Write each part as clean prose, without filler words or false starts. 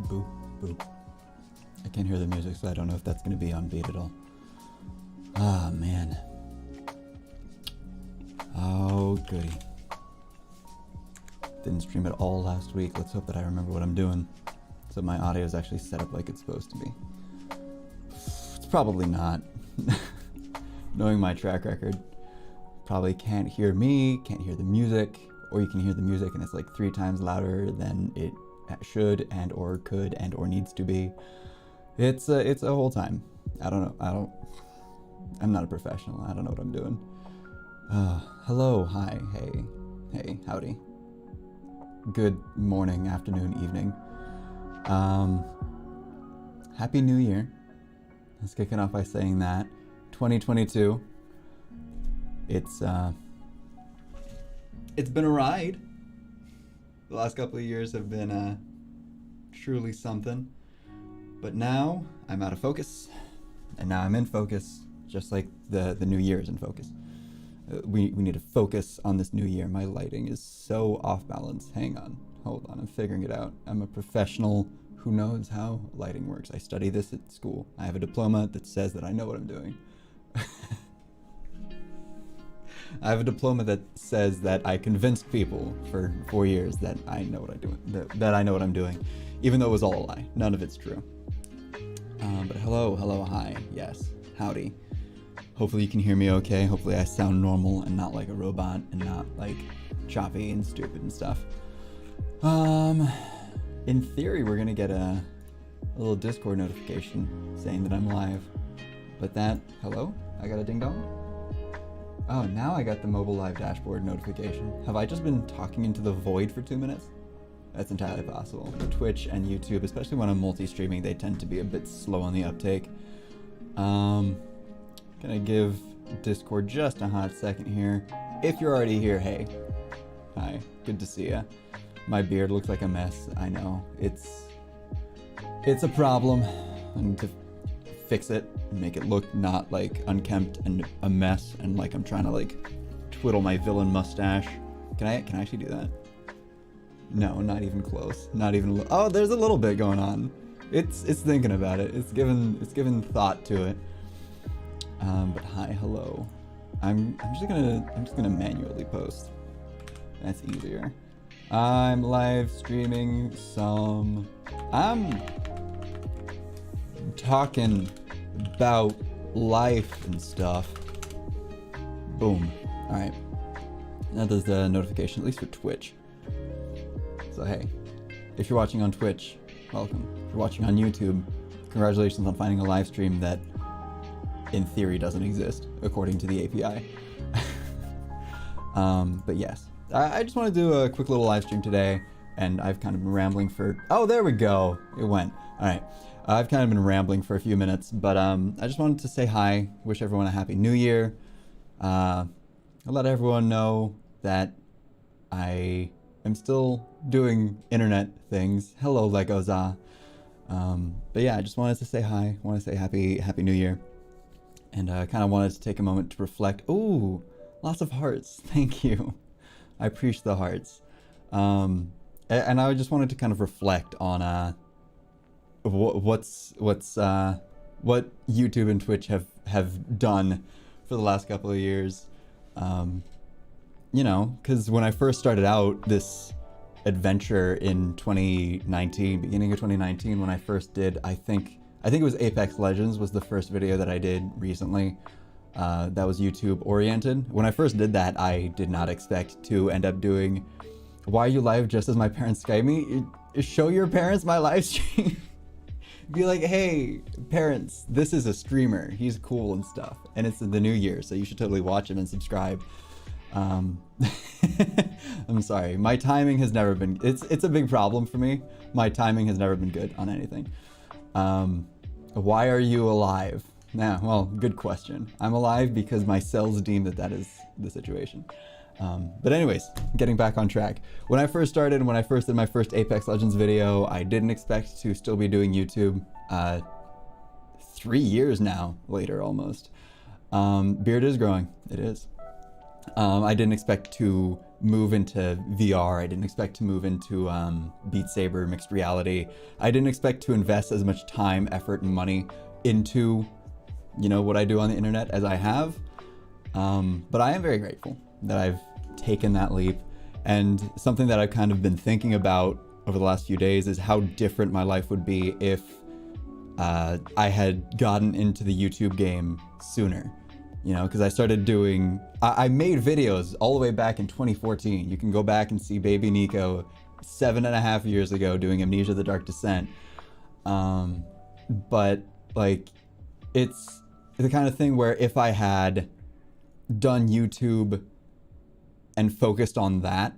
boo, boo. I can't hear the music, so I don't know if that's going to be on beat at all. Ah, man. Oh, goody. Didn't stream at all last week. Let's hope that I remember what I'm doing, so my audio is actually set up like it's supposed to be. It's probably not. Knowing my track record, probably can't hear me, can't hear the music, or you can hear the music and it's like 3 times louder than it should and or could and or needs to be. It's a whole time. I don't know. I'm not a professional. I don't know what I'm doing. Hello, hi, hey, howdy. Good morning, afternoon, evening. Happy New Year. Let's kick it off by saying that. 2022. It's been a ride. The last couple of years have been truly something. But now I'm out of focus, and now I'm in focus, just like the new year is in focus. We need to focus on this new year. My lighting is so off balance. Hang on, hold on, I'm figuring it out. I'm a professional who knows how lighting works. I study this at school. I have a diploma that says that I know what I'm doing. I have a diploma that says that I convinced people for 4 years that I know what I'm doing. That I know what I'm doing, even though it was all a lie. None of it's true. But hello, hi, yes, howdy. Hopefully you can hear me okay. Hopefully I sound normal and not like a robot and not like choppy and stupid and stuff. In theory, we're gonna get a little Discord notification saying that I'm live. But that, hello? I got a ding dong? Oh, now I got the mobile live dashboard notification. Have I just been talking into the void for 2 minutes? That's entirely possible. Twitch and YouTube, especially when I'm multi-streaming, they tend to be a bit slow on the uptake. Gonna give Discord just a hot second here. If you're already here, hey. Hi, good to see ya. My beard looks like a mess, I know. It's a problem. I need to fix it and make it look not like unkempt and a mess and like I'm trying to like twiddle my villain mustache. Can I actually do that? No, not even close. Not even oh, there's a little bit going on. It's thinking about it. It's given thought to it. But hi, hello. I'm just gonna manually post. That's easier. I'm live streaming some. I'm talking about life and stuff. Boom. All right. Now there's the notification, at least for Twitch. So hey, if you're watching on Twitch, welcome. If you're watching on YouTube, congratulations on finding a live stream that in theory doesn't exist according to the API. But yes, I just want to do a quick little live stream today, and I've kind of been rambling for, oh, there we go, it went. All right, I've kind of been rambling for a few minutes, but I just wanted to say hi, wish everyone a happy new year. I'll let everyone know that I am still doing internet things. Hello, Legoza. But yeah, I just wanted to say hi, want to say happy new year. And I kind of wanted to take a moment to reflect. Ooh, lots of hearts. Thank you. I appreciate the hearts. And I just wanted to kind of reflect on what YouTube and Twitch have done for the last couple of years. You know, because when I first started out this adventure in 2019, beginning of 2019, when I first did, I think it was Apex Legends was the first video that I did recently that was YouTube oriented. When I first did that, I did not expect to end up doing Why Are You Live Just As My Parents Skype Me? Show your parents my live stream. Be like, hey, parents, this is a streamer. He's cool and stuff. And it's the new year, so you should totally watch him and subscribe. I'm sorry. My timing has never been... It's a big problem for me. My timing has never been good on anything. Why are you alive? Nah, well, good question. I'm alive because my cells deem that is the situation. But anyways, getting back on track. When I first started, when I first did my first Apex Legends video, I didn't expect to still be doing YouTube 3 years now later almost. Beard is growing. It is. I didn't expect to move into VR. I didn't expect to move into Beat Saber mixed reality. I didn't expect to invest as much time, effort, and money into, you know, what I do on the internet as I have. But I am very grateful that I've taken that leap. And something that I've kind of been thinking about over the last few days is how different my life would be if I had gotten into the YouTube game sooner. You know, because I started doing, I made videos all the way back in 2014. You can go back and see Baby Nico 7.5 years ago doing Amnesia: The Dark Descent. But like, it's the kind of thing where if I had done YouTube and focused on that,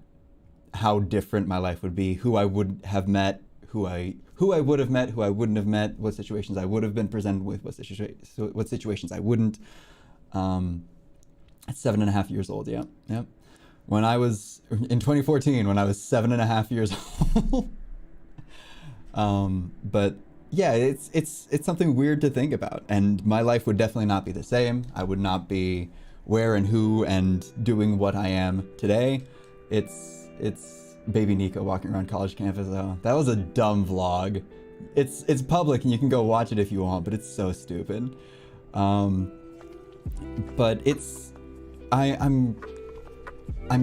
how different my life would be, who I would have met, who I would have met, who I wouldn't have met, what situations I would have been presented with, what situations I wouldn't. At 7.5 years old, yep. When I was, in 2014, when I was 7.5 years old. But yeah, it's something weird to think about, and my life would definitely not be the same. I would not be where and who and doing what I am today. It's Baby Nico walking around college campus though. That was a dumb vlog. It's public and you can go watch it if you want, but it's so stupid. But I'm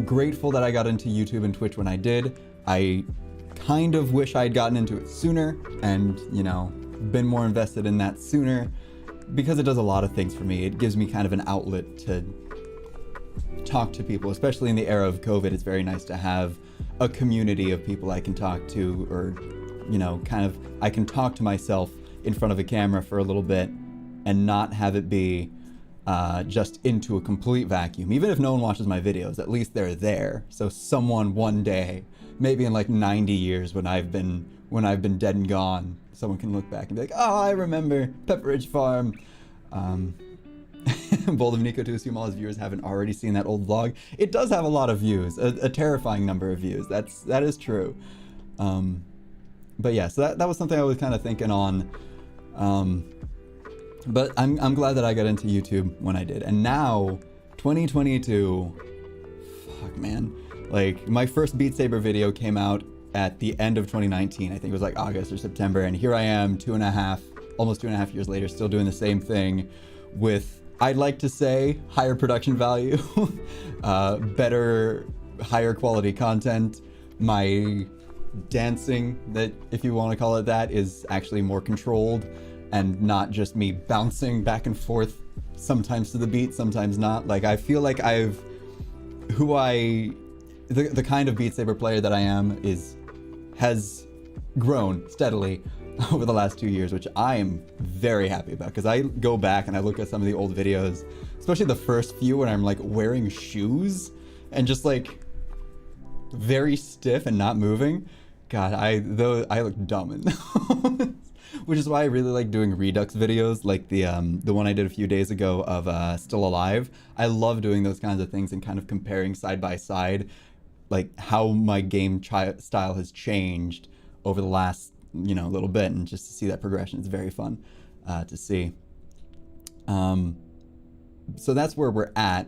grateful that I got into YouTube and Twitch when I did. I kind of wish I had gotten into it sooner and, you know, been more invested in that sooner, because it does a lot of things for me. It gives me kind of an outlet to talk to people, especially in the era of COVID. It's very nice to have a community of people I can talk to, or, you know, kind of, I can talk to myself in front of a camera for a little bit and not have it be just into a complete vacuum. Even if no one watches my videos, at least they're there. So someone one day, maybe in like 90 years when I've been dead and gone, someone can look back and be like, oh, I remember Pepperidge Farm. Bold of Nico to assume all his viewers haven't already seen that old vlog. It does have a lot of views, a terrifying number of views. That is true. But yeah, so that was something I was kind of thinking on. But I'm glad that I got into YouTube when I did. And now, 2022, fuck man. Like, my first Beat Saber video came out at the end of 2019. I think it was like August or September. And here I am, almost 2.5 years later, still doing the same thing with, I'd like to say, higher production value, better, higher quality content. My dancing, that, if you want to call it that, is actually more controlled and not just me bouncing back and forth, sometimes to the beat, sometimes not. Like, I feel like the kind of Beat Saber player that I am has grown steadily over the last 2 years, which I am very happy about, because I go back and I look at some of the old videos, especially the first few when I'm like wearing shoes and just like very stiff and not moving. God, I look dumb in those. Which is why I really like doing Redux videos, like the one I did a few days ago of Still Alive. I love doing those kinds of things and kind of comparing side by side, like how my game style has changed over the last, you know, little bit, and just to see that progression, it's very fun to see. So that's where we're at,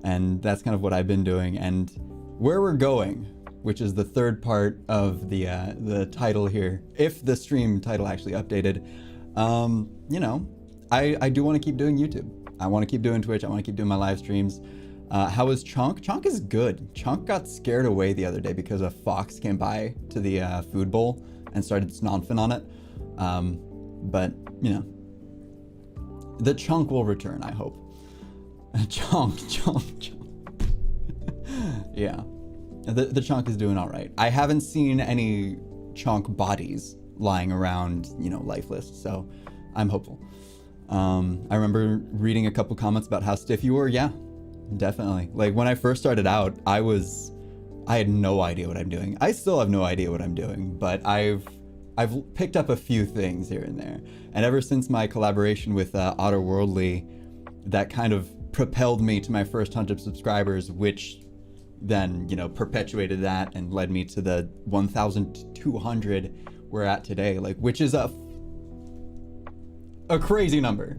and that's kind of what I've been doing, and where we're going, which is the third part of the title here, if the stream title actually updated. You know, I do want to keep doing YouTube. I want to keep doing Twitch. I want to keep doing my live streams. How is Chunk? Chunk is good. Chunk got scared away the other day because a fox came by to the food bowl and started snonfing on it. But, you know, the Chunk will return, I hope. Chunk. Yeah. The Chunk is doing all right. I haven't seen any Chunk bodies lying around, you know, lifeless, so I'm hopeful. I remember reading a couple comments about how stiff you were. Yeah, definitely. Like, when I first started out, I had no idea what I'm doing. I still have no idea what I'm doing, but I've picked up a few things here and there. And ever since my collaboration with Otterworldly, that kind of propelled me to my first 100 subscribers, which then, you know, perpetuated that and led me to the 1,200 we're at today, like, which is a crazy number.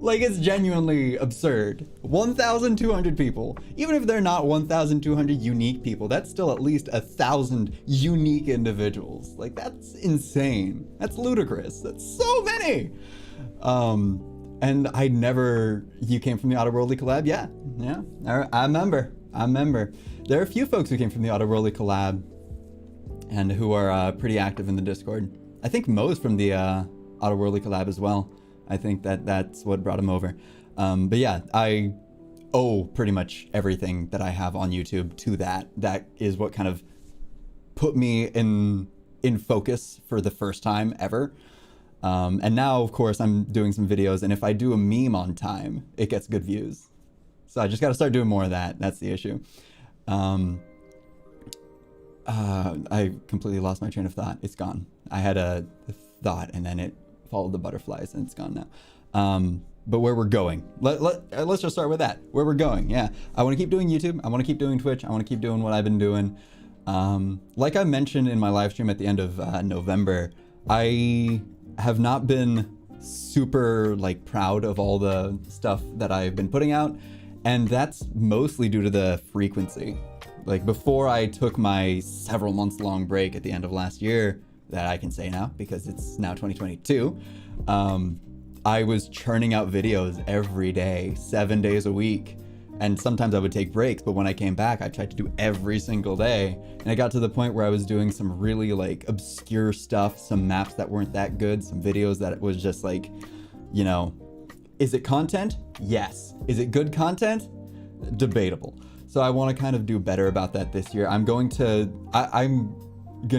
Like, it's genuinely absurd. 1,200 people. Even if they're not 1,200 unique people, that's still at least 1,000 unique individuals. Like, that's insane. That's ludicrous. That's so many. And you came from the Otterworldly collab? Yeah. I remember. There are a few folks who came from the Otterworldly collab and who are pretty active in the Discord. I think Mo's from the Otterworldly collab as well. I think that's what brought him over. But yeah, I owe pretty much everything that I have on YouTube to that. That is what kind of put me in focus for the first time ever. And now, of course, I'm doing some videos, and if I do a meme on time, it gets good views. So I just got to start doing more of that. That's the issue. I completely lost my train of thought. It's gone. I had a thought, and then it followed the butterflies, and it's gone now. But where we're going, let's just start with that. Where we're going, yeah. I want to keep doing YouTube. I want to keep doing Twitch. I want to keep doing what I've been doing. Like I mentioned in my live stream at the end of November, I have not been super proud of all the stuff that I've been putting out, and that's mostly due to the frequency. Like, before I took my several months long break at the end of last year, that I can say now because it's now 2022, I was churning out videos every day, 7 days a week. And sometimes I would take breaks, but when I came back, I tried to do every single day. And it got to the point where I was doing some really obscure stuff, some maps that weren't that good, some videos that was just is it content? Yes. Is it good content? Debatable. So I want to kind of do better about that this year. I'm going to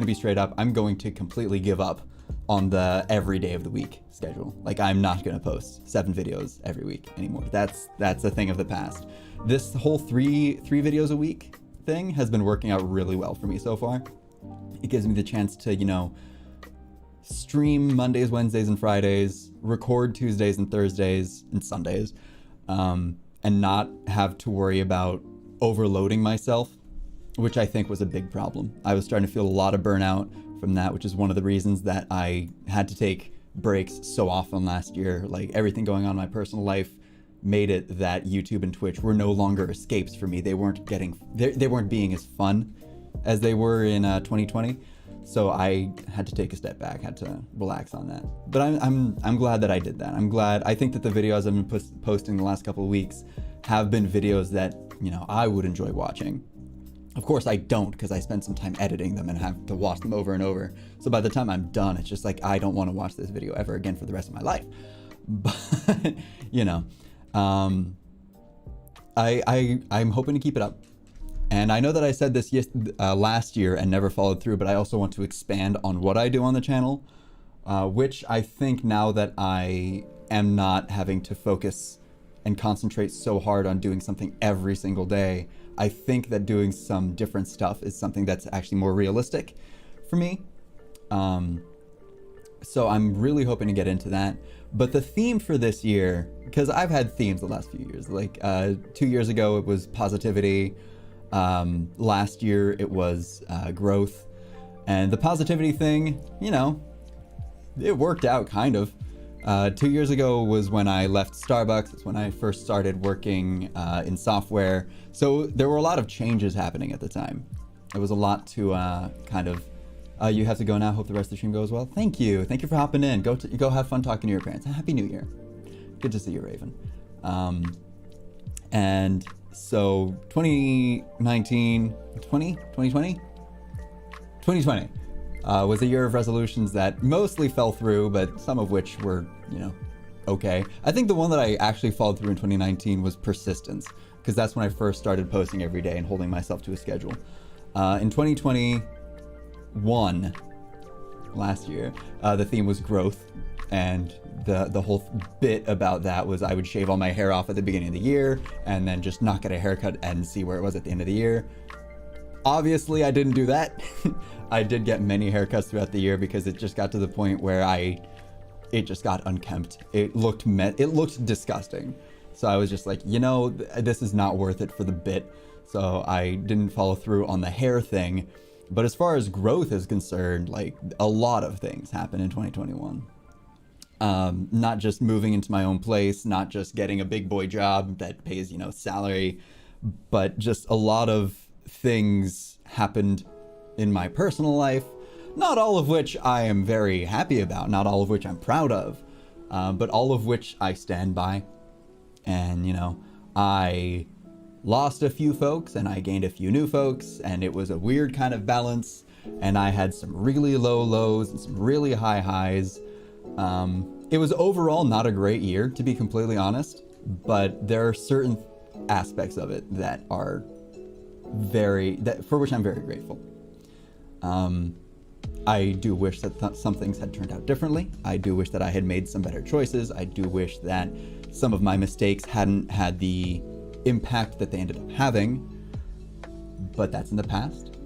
be straight up. I'm going to completely give up on the every day of the week schedule. I'm not going to post 7 videos every week anymore. That's a thing of the past. This whole three videos a week thing has been working out really well for me so far. It gives me the chance to, stream Mondays, Wednesdays, and Fridays, record Tuesdays and Thursdays and Sundays, and not have to worry about overloading myself, which I think was a big problem. I was starting to feel a lot of burnout from that, which is one of the reasons that I had to take breaks so often last year. Everything going on in my personal life made it that YouTube and Twitch were no longer escapes for me. They weren't being as fun as they were in 2020. So I had to take a step back, had to relax on that. But I'm glad that I did that. I think that the videos I've been posting the last couple of weeks have been videos that, I would enjoy watching. Of course I don't, because I spend some time editing them and have to watch them over and over. So by the time I'm done, it's just I don't want to watch this video ever again for the rest of my life. But, I'm hoping to keep it up. And I know that I said this last year and never followed through, but I also want to expand on what I do on the channel, which I think now that I am not having to focus and concentrate so hard on doing something every single day, I think that doing some different stuff is something that's actually more realistic for me. So I'm really hoping to get into that. But the theme for this year, because I've had themes the last few years, 2 years ago it was positivity. Last year it was growth. And the positivity thing, it worked out kind of. 2 years ago was when I left Starbucks. It's when I first started working in software. So there were a lot of changes happening at the time. It was a lot to you have to go now. Hope the rest of the stream goes well. Thank you. Thank you for hopping in. Go have fun talking to your parents. Happy New Year. Good to see you, Raven. And so 2020 was a year of resolutions that mostly fell through, but some of which were, okay. I think the one that I actually followed through in 2019 was persistence, because that's when I first started posting every day and holding myself to a schedule. In 2021, last year, the theme was growth, and the whole bit about that was I would shave all my hair off at the beginning of the year and then just not get a haircut and see where it was at the end of the year. Obviously, I didn't do that. I did get many haircuts throughout the year because it just got to the point where it just got unkempt. It looked disgusting. So I was just like, this is not worth it for the bit. So I didn't follow through on the hair thing. But as far as growth is concerned, a lot of things happened in 2021. Not just moving into my own place, not just getting a big boy job that pays, salary, but just a lot of things happened in my personal life, not all of which I am very happy about, not all of which I'm proud of, but all of which I stand by. And, I lost a few folks and I gained a few new folks, and it was a weird kind of balance, and I had some really low lows and some really high highs. It was overall not a great year, to be completely honest, but there are certain aspects of it that are for which I'm very grateful. I do wish that some things had turned out differently. I do wish that I had made some better choices. I do wish that some of my mistakes hadn't had the impact that they ended up having, but that's in the past.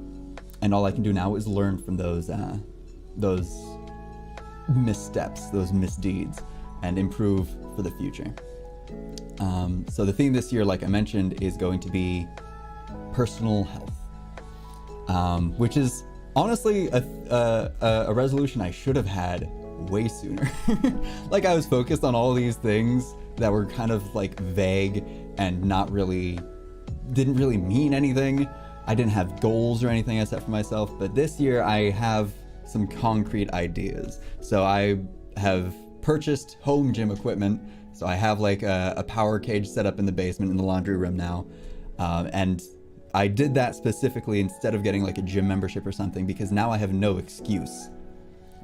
And all I can do now is learn from those missteps, those misdeeds, and improve for the future. So the theme this year, like I mentioned, is going to be personal health, which is honestly a resolution I should have had way sooner. Like, I was focused on all these things that were kind of like vague and didn't really mean anything. I didn't have goals or anything I set for myself, but this year I have some concrete ideas. So I have purchased home gym equipment. So I have like a power cage set up in the basement in the laundry room now. And I did that specifically instead of getting like a gym membership or something, because now I have no excuse,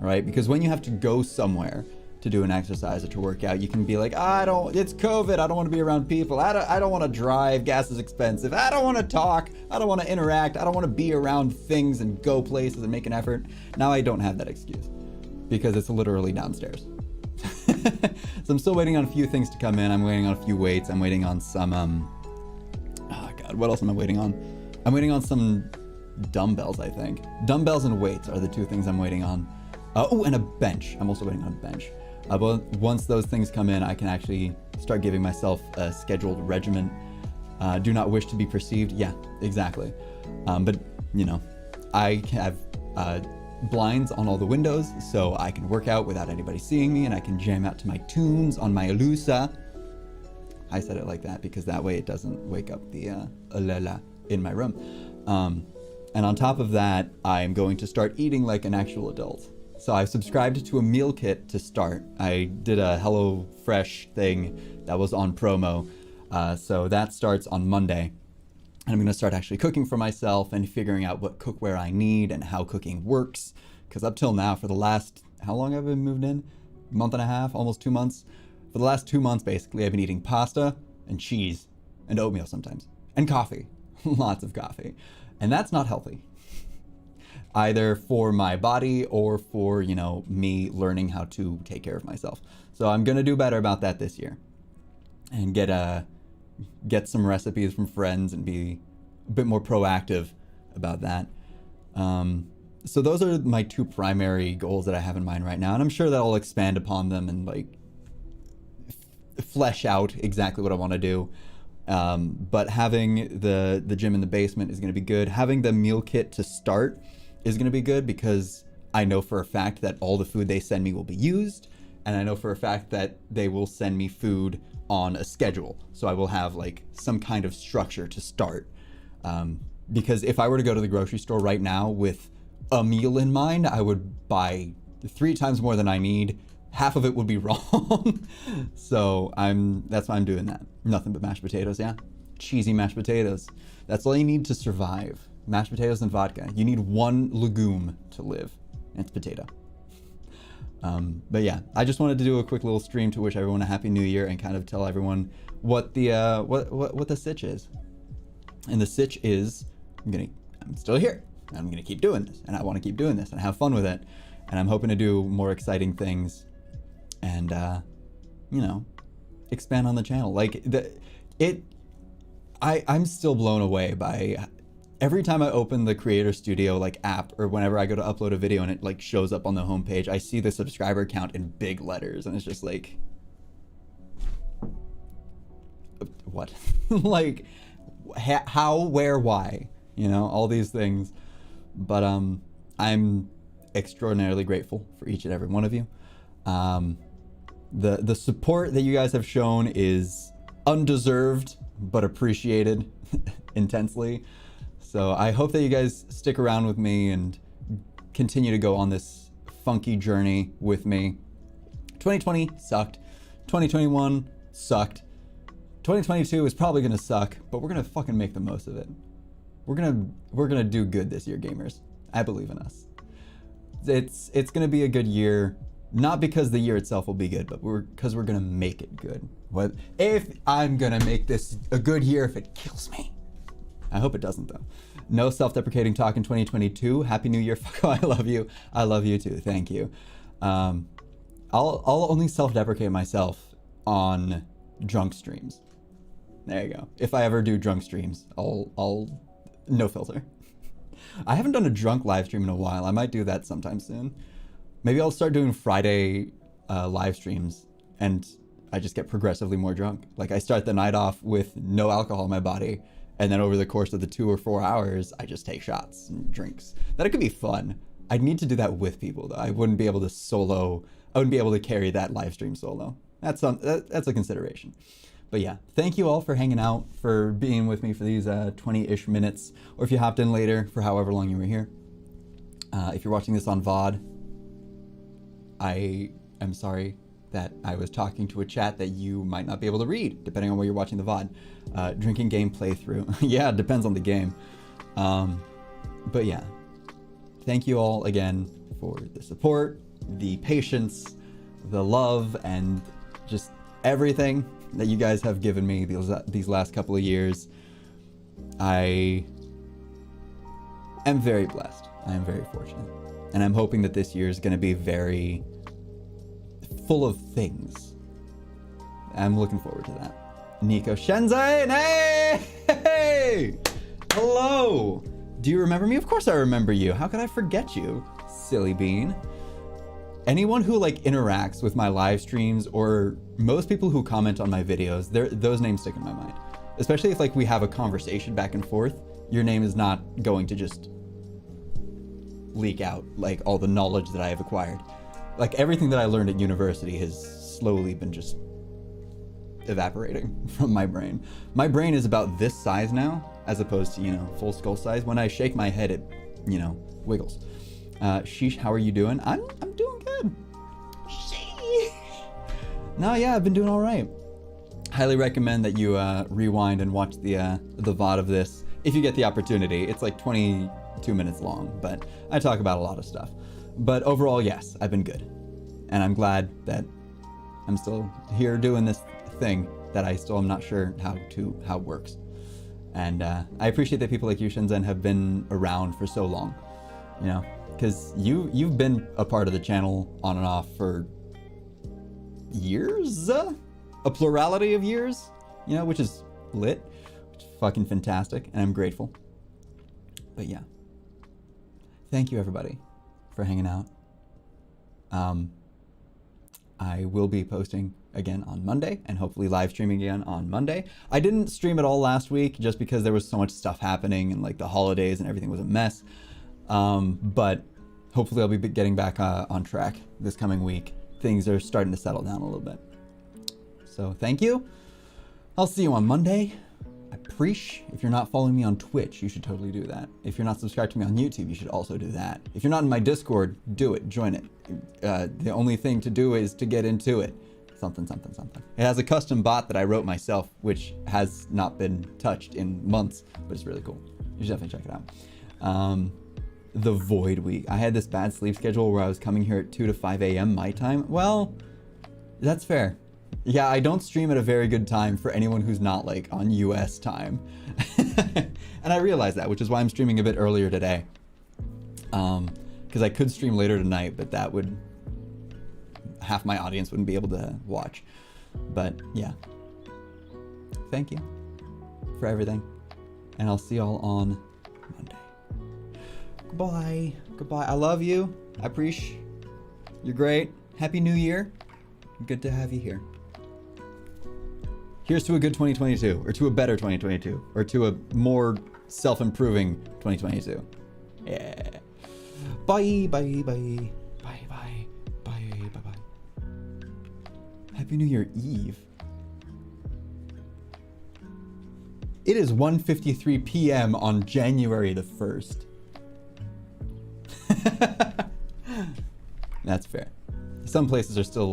right? Because when you have to go somewhere to do an exercise or to work out, you can be like, it's COVID, I don't want to be around people, I don't want to drive, gas is expensive, I don't want to talk, I don't want to interact, I don't want to be around things and go places and make an effort. Now I don't have that excuse because it's literally downstairs. So I'm still waiting on a few things to come in. I'm waiting on a few weights. I'm waiting on some what else am I waiting on? I'm waiting on some dumbbells, I think. Dumbbells and weights are the two things I'm waiting on. And a bench. I'm also waiting on a bench. But once those things come in, I can actually start giving myself a scheduled regimen. Do not wish to be perceived. Yeah, exactly. But, I have blinds on all the windows, so I can work out without anybody seeing me, and I can jam out to my tunes on my Alexa. I said it like that because that way it doesn't wake up the Alala in my room. And on top of that, I'm going to start eating like an actual adult. So I subscribed to a meal kit to start. I did a HelloFresh thing that was on promo. So that starts on Monday. And I'm going to start actually cooking for myself and figuring out what cookware I need and how cooking works. Because up till now, for the last, how long have I been moved in? Month and a half, almost 2 months. For the last 2 months, basically, I've been eating pasta and cheese and oatmeal sometimes. And coffee. Lots of coffee. And that's not healthy. Either for my body or for, me learning how to take care of myself. So I'm going to do better about that this year. And get some recipes from friends and be a bit more proactive about that. So those are my two primary goals that I have in mind right now. And I'm sure that I'll expand upon them and flesh out exactly what I want to do. But having the gym in the basement is going to be good. Having the meal kit to start is going to be good because I know for a fact that all the food they send me will be used. And I know for a fact that they will send me food on a schedule. So I will have some kind of structure to start. Because if I were to go to the grocery store right now with a meal in mind, I would buy 3 times more than I need. Half of it would be wrong. So that's why I'm doing that. Nothing but mashed potatoes, yeah. Cheesy mashed potatoes. That's all you need to survive. Mashed potatoes and vodka. You need one legume to live. And it's potato. But yeah, I just wanted to do a quick little stream to wish everyone a happy new year and kind of tell everyone what the what the sitch is. And the sitch is I'm still here. And I'm gonna keep doing this, and I want to keep doing this and have fun with it. And I'm hoping to do more exciting things and expand on the channel. I'm still blown away by every time I open the Creator Studio app, or whenever I go to upload a video and it shows up on the homepage, I see the subscriber count in big letters, and it's just what? How, where, why? All these things. But I'm extraordinarily grateful for each and every one of you. The support that you guys have shown is undeserved, but appreciated intensely. So I hope that you guys stick around with me and continue to go on this funky journey with me. 2020 sucked. 2021 sucked. 2022 is probably gonna suck, but we're gonna fucking make the most of it. We're gonna do good this year, gamers. I believe in us. It's gonna be a good year, not because the year itself will be good, but because we're gonna make it good. What if I'm gonna make this a good year if it kills me? I hope it doesn't though. No self-deprecating talk in 2022. Happy New Year, fucko. I love you. I love you too. Thank you. I'll only self-deprecate myself on drunk streams. There you go. If I ever do drunk streams, I'll no filter. I haven't done a drunk live stream in a while. I might do that sometime soon. Maybe I'll start doing Friday live streams and I just get progressively more drunk. Like I start the night off with no alcohol in my body, and then over the course of the 2 or 4 hours, I just take shots and drinks. That could be fun. I'd need to do that with people though. I wouldn't be able to carry that live stream solo. That's a consideration. But yeah, thank you all for hanging out, for being with me for these 20-ish minutes, or if you hopped in later for however long you were here. If you're watching this on VOD, I am sorry that I was talking to a chat that you might not be able to read, depending on where you're watching the VOD. Drinking game playthrough. Yeah, it depends on the game. But yeah, thank you all again for the support, the patience, the love, and just everything that you guys have given me these last couple of years. I am very blessed. I am very fortunate. And I'm hoping that this year is going to be very full of things. I'm looking forward to that. Nico Shenzai, hey! Hello! Do you remember me? Of course I remember you. How could I forget you, silly bean? Anyone who like interacts with my live streams, or most people who comment on my videos, those names stick in my mind. Especially if like we have a conversation back and forth, your name is not going to just leak out like all the knowledge that I have acquired. Like everything that I learned at university has slowly been just evaporating from my brain. My brain is about this size now, as opposed to, you know, full skull size. When I shake my head, it, you know, wiggles. Sheesh, how are you doing? I'm doing good. Sheesh. No, yeah, I've been doing all right. Highly recommend that you rewind and watch the VOD of this if you get the opportunity. It's like 22 minutes long, but I talk about a lot of stuff. But overall, yes, I've been good. And I'm glad that I'm still here doing this thing that I still am not sure how it works. And I appreciate that people like you, Shenzhen, have been around for so long, you know, because you've been a part of the channel on and off for years, a plurality of years, you know, which is lit, which is fucking fantastic, and I'm grateful. But yeah, thank you everybody for hanging out. I will be posting again on Monday and hopefully live streaming again on Monday. I didn't stream at all last week just because there was so much stuff happening and like the holidays and everything was a mess. But hopefully I'll be getting back on track this coming week. Things are starting to settle down a little bit. So thank you. I'll see you on Monday. I appreciate. If you're not following me on Twitch, you should totally do that. If you're not subscribed to me on YouTube, you should also do that. If you're not in my Discord, do it. Join it. The only thing to do is to get into it. Something. It has a custom bot that I wrote myself, which has not been touched in months, but it's really cool. You should definitely check it out. The Void Week. I had this bad sleep schedule where I was coming here at 2 to 5 a.m. my time. Well, that's fair. Yeah, I don't stream at a very good time for anyone who's not like on US time. And I realize that, which is why I'm streaming a bit earlier today. Because I could stream later tonight, but that would, half my audience wouldn't be able to watch. But yeah, thank you for everything. And I'll see y'all on Monday. Goodbye. I love you. I appreciate. You're great. Happy New Year. Good to have you here. Here's to a good 2022, or to a better 2022, or to a more self-improving 2022. Yeah. Bye. Happy New Year Eve. It is 1:53 p.m. on January the 1st. That's fair. Some places are still